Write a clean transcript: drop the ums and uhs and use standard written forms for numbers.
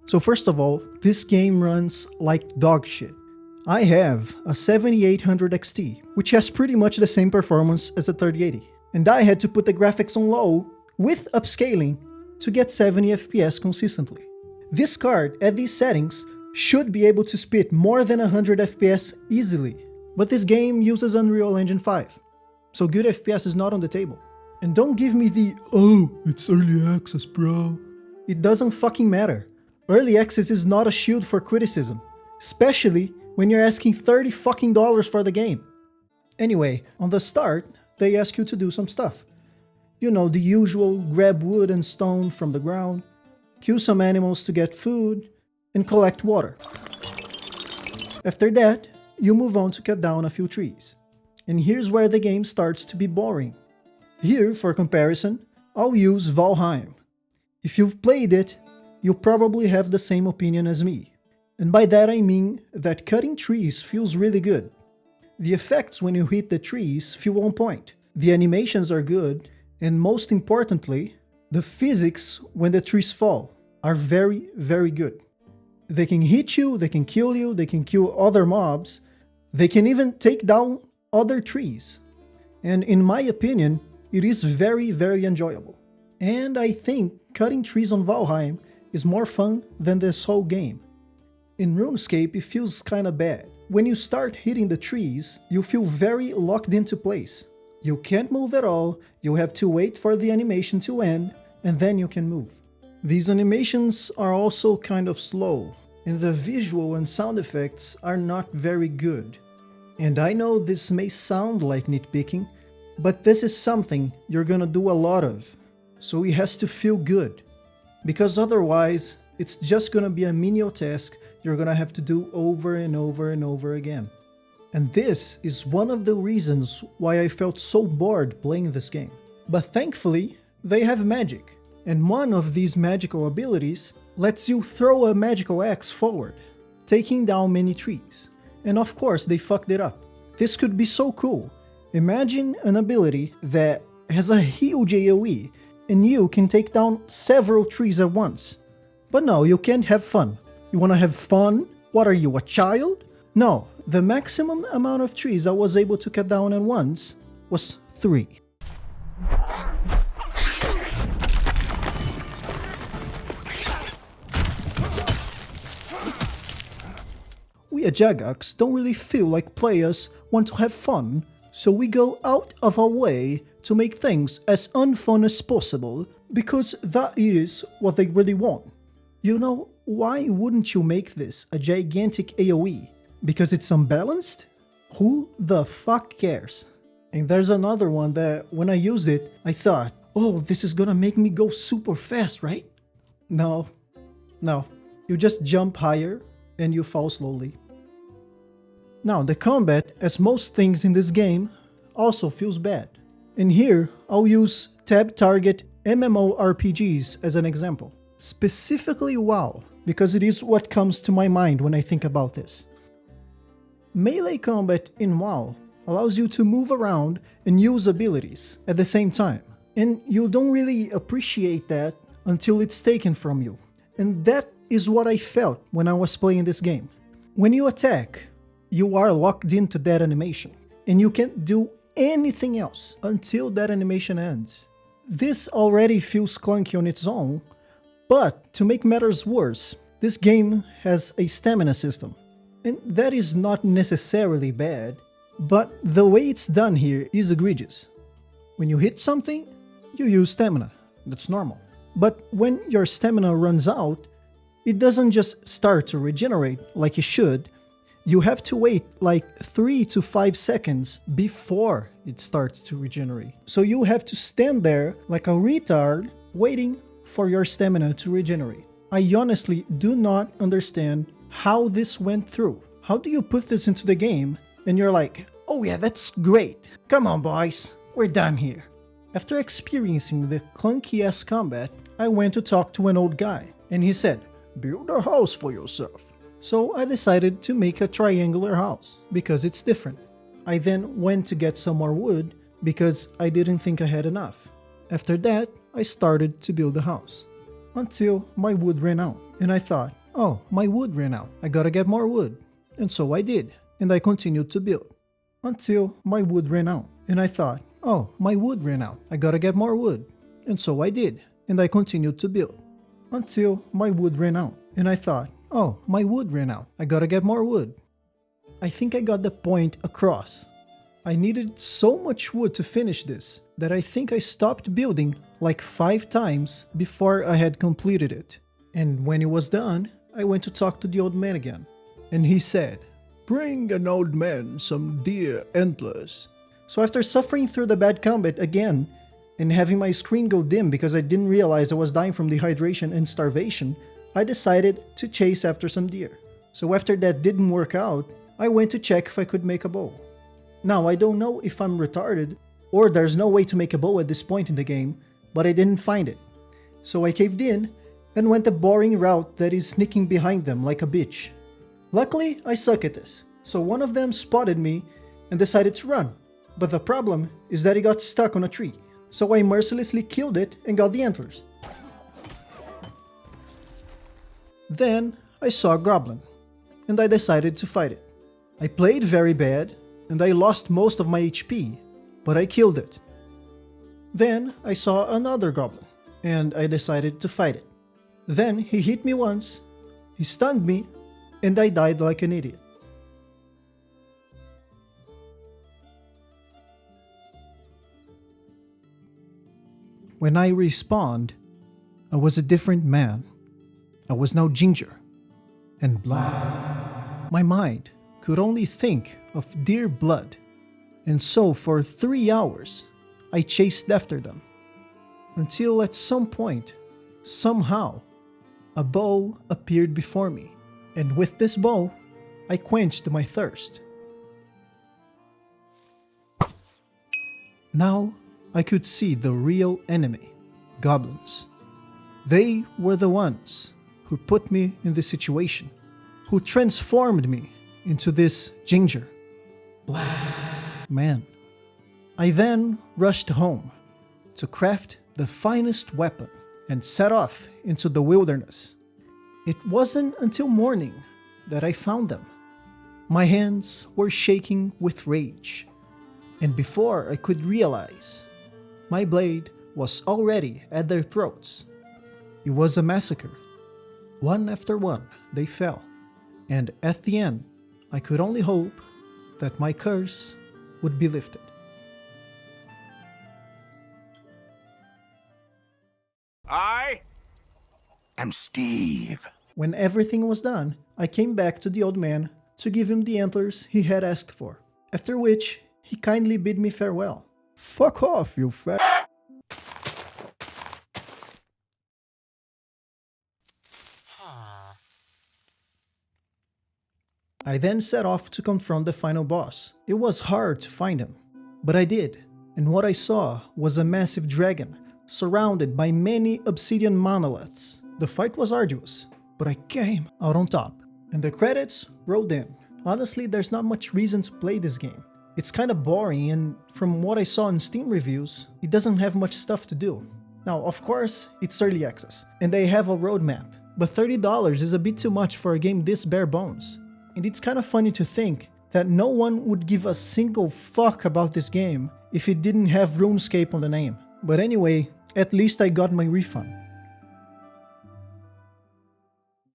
So first of all, this game runs like dog shit. I have a 7800 XT, which has pretty much the same performance as a 3080. And I had to put the graphics on low with upscaling to get 70 FPS consistently. This card at these settings should be able to spit more than 100 FPS easily, but this game uses Unreal Engine 5, so good FPS is not on the table. And don't give me the, oh, it's early access, bro. It doesn't fucking matter. Early access is not a shield for criticism, especially when you're asking $30 fucking for the game. Anyway, on the start, they ask you to do some stuff. You know, the usual grab wood and stone from the ground, kill some animals to get food, and collect water. After that, you move on to cut down a few trees. And here's where the game starts to be boring. Here, for comparison, I'll use Valheim. If you've played it, you'll probably have the same opinion as me. And by that I mean that cutting trees feels really good. The effects when you hit the trees feel on point. The animations are good, and most importantly, the physics when the trees fall are very, very good. They can hit you, they can kill other mobs, they can even take down other trees. And in my opinion, it is very, very enjoyable. And I think cutting trees on Valheim is more fun than this whole game. In RuneScape, it feels kinda bad. When you start hitting the trees, you feel very locked into place. You can't move at all, you have to wait for the animation to end, and then you can move. These animations are also kind of slow, and the visual and sound effects are not very good. And I know this may sound like nitpicking, but this is something you're gonna do a lot of, so it has to feel good. Because otherwise, it's just gonna be a menial task you're gonna have to do over and over and over again. And this is one of the reasons why I felt so bored playing this game. But thankfully, they have magic. And one of these magical abilities lets you throw a magical axe forward, taking down many trees. And of course, they fucked it up. This could be so cool. Imagine an ability that has a huge AoE, and you can take down several trees at once. But no, you can't have fun. You wanna have fun? What are you, a child? No, the maximum amount of trees I was able to cut down at once was 3. We at Jagax don't really feel like players want to have fun, so we go out of our way to make things as unfun as possible, because that is what they really want. You know, why wouldn't you make this a gigantic AoE? Because it's unbalanced? Who the fuck cares? And there's another one that when I used it, I thought, oh, this is gonna make me go super fast, right? No, you just jump higher and you fall slowly. Now, the combat, as most things in this game, also feels bad. And here, I'll use tab target MMORPGs as an example. Specifically WoW, because it is what comes to my mind when I think about this. Melee combat in WoW allows you to move around and use abilities at the same time. And you don't really appreciate that until it's taken from you. And that is what I felt when I was playing this game. When you attack, you are locked into that animation, and you can't do anything else until that animation ends. This already feels clunky on its own, but to make matters worse, this game has a stamina system. And that is not necessarily bad, but the way it's done here is egregious. When you hit something, you use stamina. That's normal. But when your stamina runs out, it doesn't just start to regenerate like it should. You have to wait like 3 to 5 seconds before it starts to regenerate. So you have to stand there like a retard waiting for your stamina to regenerate. I honestly do not understand how this went through. How do you put this into the game and you're like, oh yeah, that's great. Come on boys, we're done here. After experiencing the clunky-ass combat, I went to talk to an old guy, and he said, build a house for yourself. So I decided to make a triangular house, because it's different. I then went to get some more wood, because I didn't think I had enough. After that, I started to build the house, until my wood ran out, and I thought, oh, my wood ran out. I gotta get more wood. And so I did, and I continued to build. Until my wood ran out. And I thought, oh, my wood ran out. I gotta get more wood. And so I did, and I continued to build. Until my wood ran out. And I thought, oh, my wood ran out. I gotta get more wood. I think I got the point across. I needed so much wood to finish this that I think I stopped building like 5 times before I had completed it. And when it was done, I went to talk to the old man again. And he said, "Bring an old man some deer antlers." So after suffering through the bad combat again, and having my screen go dim because I didn't realize I was dying from dehydration and starvation, I decided to chase after some deer. So after that didn't work out, I went to check if I could make a bow. Now I don't know if I'm retarded, or there's no way to make a bow at this point in the game, but I didn't find it. So I caved in, and went the boring route that is sneaking behind them like a bitch. Luckily, I suck at this, so one of them spotted me and decided to run. But the problem is that it got stuck on a tree, so I mercilessly killed it and got the antlers. Then I saw a goblin, and I decided to fight it. I played very bad, and I lost most of my HP, but I killed it. Then I saw another goblin, and I decided to fight it. Then he hit me once, he stunned me, and I died like an idiot. When I respawned, I was a different man. I was now ginger and black. My mind could only think of deer blood, and so for 3 hours I chased after them, until at some point, somehow, a bow appeared before me, and with this bow, I quenched my thirst. Now I could see the real enemy, goblins. They were the ones who put me in this situation, who transformed me into this ginger, black man. I then rushed home to craft the finest weapon and set off into the wilderness. It wasn't until morning that I found them. My hands were shaking with rage, and before I could realize, my blade was already at their throats. It was a massacre. One after one, they fell, and at the end, I could only hope that my curse would be lifted. I am Steve. When everything was done, I came back to the old man to give him the antlers he had asked for, after which he kindly bid me farewell. "Fuck off, you fat..." I then set off to confront the final boss. It was hard to find him, but I did, and what I saw was a massive dragon surrounded by many obsidian monoliths. The fight was arduous, but I came out on top, and the credits rolled in. Honestly, there's not much reason to play this game. It's kinda boring, and from what I saw in Steam reviews, it doesn't have much stuff to do. Now, of course, it's early access, and they have a roadmap, but $30 is a bit too much for a game this bare bones. And it's kinda funny to think that no one would give a single fuck about this game if it didn't have RuneScape on the name. But anyway, at least I got my refund.